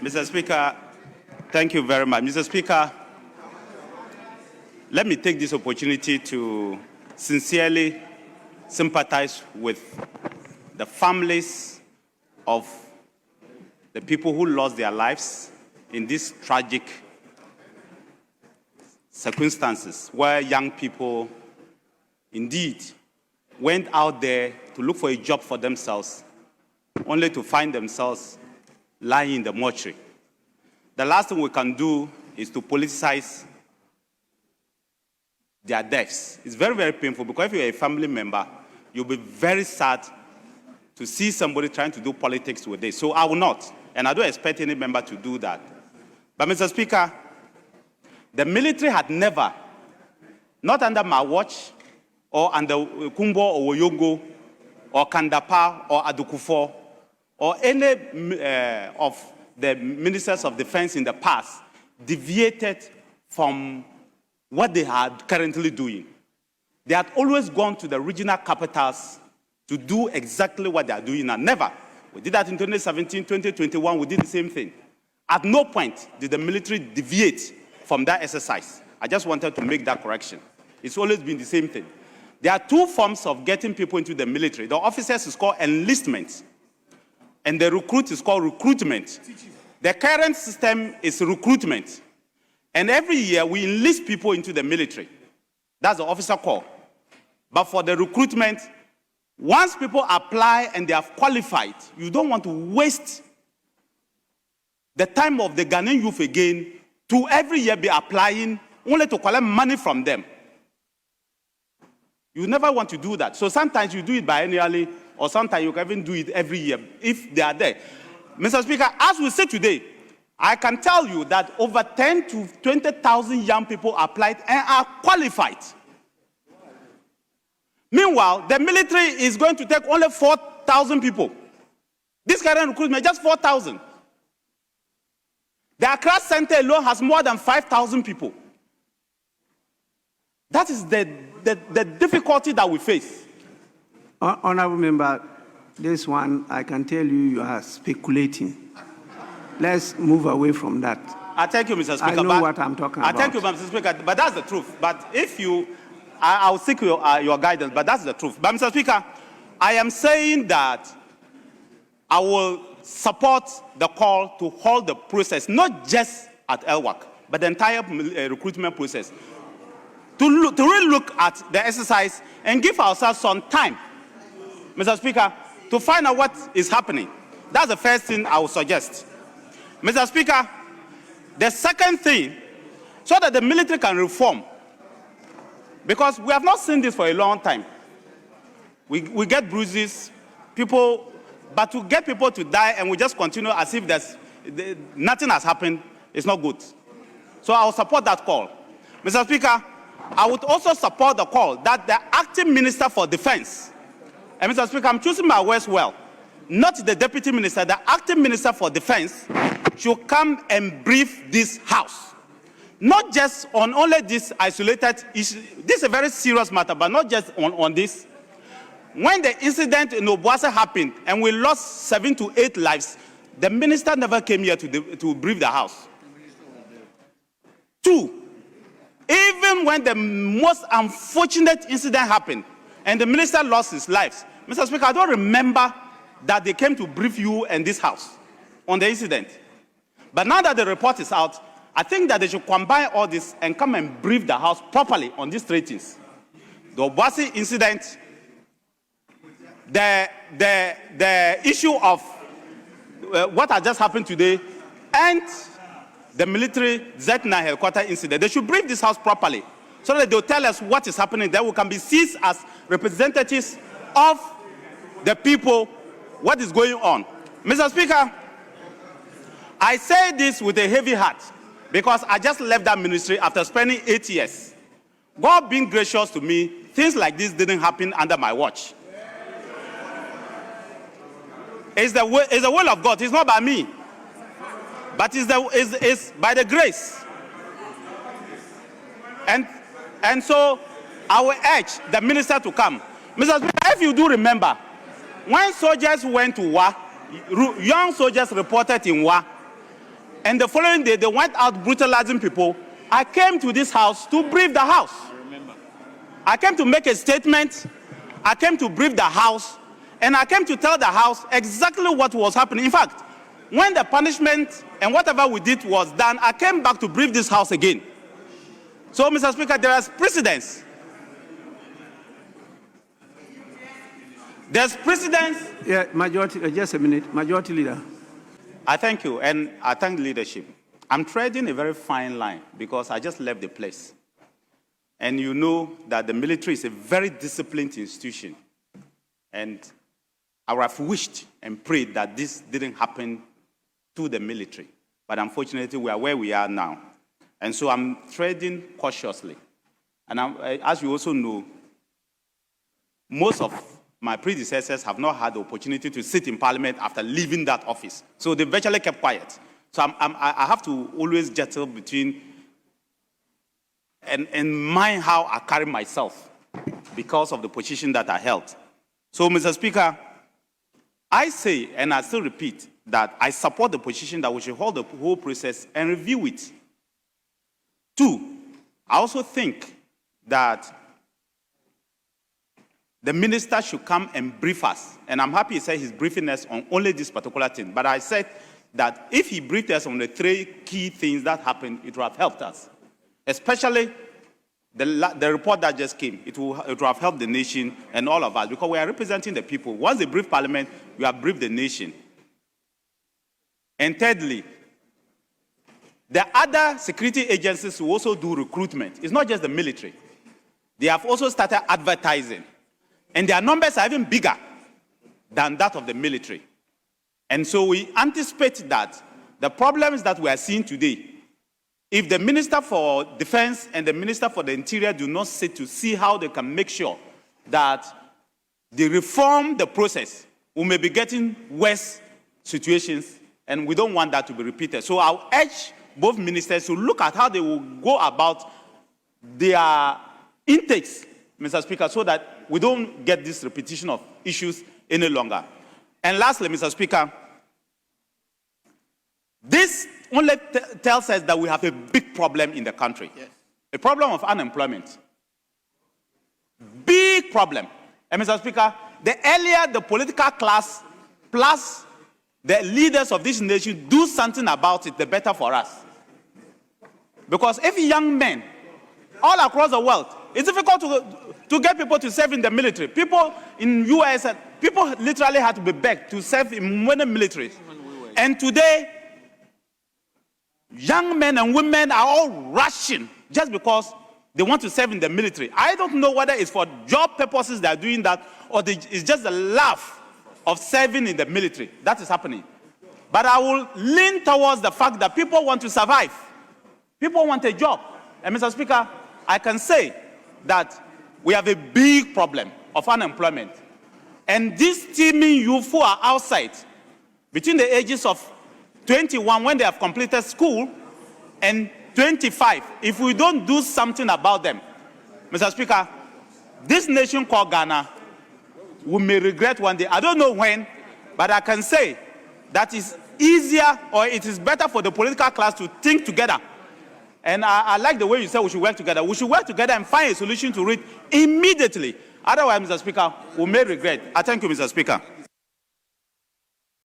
Mr. Speaker, thank you very much. Mr. Speaker, let me take this opportunity to sincerely sympathize with the families of the people who lost their lives in these tragic circumstances where young people indeed went out there to look for a job for themselves, only to find themselves lying in the mortuary. The last thing we can do is to politicize their deaths. It's very, very painful because if you're a family member, you'll be very sad to see somebody trying to do politics with this. So I will not, and I don't expect any member to do that. But Mr. Speaker, the military had never, not under my watch, or under Kumbo or Woyogo, or Kandapa or Adukufo, or any of the ministers of defense in the past, deviated from what they had currently doing. They had always gone to the regional capitals to do exactly what they are doing now. Never. We did that in 2017, 2021, we did the same thing. At no point did the military deviate from that exercise. I just wanted to make that correction. It's always been the same thing. There are two forms of getting people into the military. The officers is called enlistment, and the recruit is called recruitment. The current system is recruitment. And every year we enlist people into the military. That's the officer call. But for the recruitment, once people apply and they have qualified, you don't want to waste the time of the Ghanaian youth again to every year be applying only to collect money from them. You never want to do that. So sometimes you do it biennially, or sometimes you can even do it every year if they are there. Mr. Speaker, as we say today, I can tell you that over 10 to 20,000 young people applied and are qualified. Meanwhile, the military is going to take only 4,000 people. This current recruitment, just 4,000. The Accra Center alone has more than 5,000 people. That is the difficulty that we face. Honorable Member, this one, I can tell you are speculating. Let's move away from that. I thank you, Mr. Speaker. I know what I'm talking about. I thank you, Mr. Speaker, but that's the truth. But if you, I'll seek your guidance, but that's the truth. But Mr. Speaker, I am saying that I will support the call to hold the process, not just at LWAC, but the entire recruitment process, to really look at the exercise and give ourselves some time, Mr. Speaker, to find out what is happening. That's the first thing I will suggest. Mr. Speaker, the second thing, so that the military can reform, because we have not seen this for a long time. We get bruises, people, but to get people to die and we just continue as if nothing has happened is not good. So I will support that call. Mr. Speaker, I would also support the call that the acting Minister for Defense, and Mr. Speaker, I'm choosing my words well, not the Deputy Minister, the acting Minister for Defense should come and brief this House. Not just on only this isolated issue. This is a very serious matter, but not just on this. When the incident in Obuasi happened and we lost 7 to 8 lives, the minister never came here to brief the House. 2, even when the most unfortunate incident happened and the minister lost his life, Mr. Speaker, I don't remember that they came to brief you and this House on the incident. But now that the report is out, I think that they should combine all this and come and brief the House properly on these 3 things. The Obuasi incident, the issue of what has just happened today, and the military Z9 headquarters incident. They should brief this House properly so that they'll tell us what is happening. Then we can be seized as representatives of the people, what is going on. Mr. Speaker, I say this with a heavy heart because I just left that ministry after spending 8 years. God being gracious to me, things like this didn't happen under my watch. It's the will of God. It's not by me, but it's by the grace. And so I will urge the minister to come. Mr. Speaker, if you do remember, when soldiers went to war, young soldiers reported in war, and the following day they went out brutalizing people, I came to this house to brief the house. I came to make a statement, I came to brief the house, and I came to tell the house exactly what was happening. In fact, when the punishment and whatever we did was done, I came back to brief this house again. So, Mr. Speaker, there is precedence. There's precedence. Yeah, majority, just a minute. Majority Leader. I thank you, and I thank the leadership. I'm treading a very fine line because I just left the place. And you know that the military is a very disciplined institution. And I would have wished and prayed that this didn't happen to the military. But unfortunately, we are where we are now. And so I'm treading cautiously. And as you also know, most of my predecessors have not had the opportunity to sit in Parliament after leaving that office. So they virtually kept quiet. So I have to always juggle between and mind how I carry myself because of the position that I held. So, Mr. Speaker, I say, and I still repeat, that I support the position that we should hold the whole process and review it. 2, I also think that the minister should come and brief us. And I'm happy he said he's briefing us on only this particular thing. But I said that if he briefed us on the 3 key things that happened, it would have helped us. Especially the report that just came. It will have helped the nation and all of us because we are representing the people. Once they brief Parliament, we have briefed the nation. And thirdly, the other security agencies will also do recruitment. It's not just the military. They have also started advertising. And their numbers are even bigger than that of the military. And so we anticipate that the problems that we are seeing today, if the Minister for Defense and the Minister for the Interior do not sit to see how they can make sure that they reform the process, we may be getting worse situations, and we don't want that to be repeated. So I'll urge both ministers to look at how they will go about their intakes, Mr. Speaker, so that we don't get this repetition of issues any longer. And lastly, Mr. Speaker, this only tells us that we have a big problem in the country. Yes. A problem of unemployment. Big problem. And Mr. Speaker, the earlier the political class plus the leaders of this nation do something about it, the better for us. Because if young men all across the world, it's difficult to get people to serve in the military. People in US, people literally had to be begged to serve in many militaries. And today, young men and women are all rushing just because they want to serve in the military. I don't know whether it's for job purposes they are doing that or it's just the love of serving in the military. That is happening. But I will lean towards the fact that people want to survive. People want a job. And Mr. Speaker, I can say that we have a big problem of unemployment. And these teeming youth who are outside, between the ages of 21 when they have completed school and 25, if we don't do something about them, Mr. Speaker, this nation called Ghana, we may regret one day. I don't know when, but I can say that it's easier or it is better for the political class to think together. And I like the way you said we should work together. We should work together and find a solution to it immediately. Otherwise, Mr. Speaker, we may regret. I thank you, Mr. Speaker.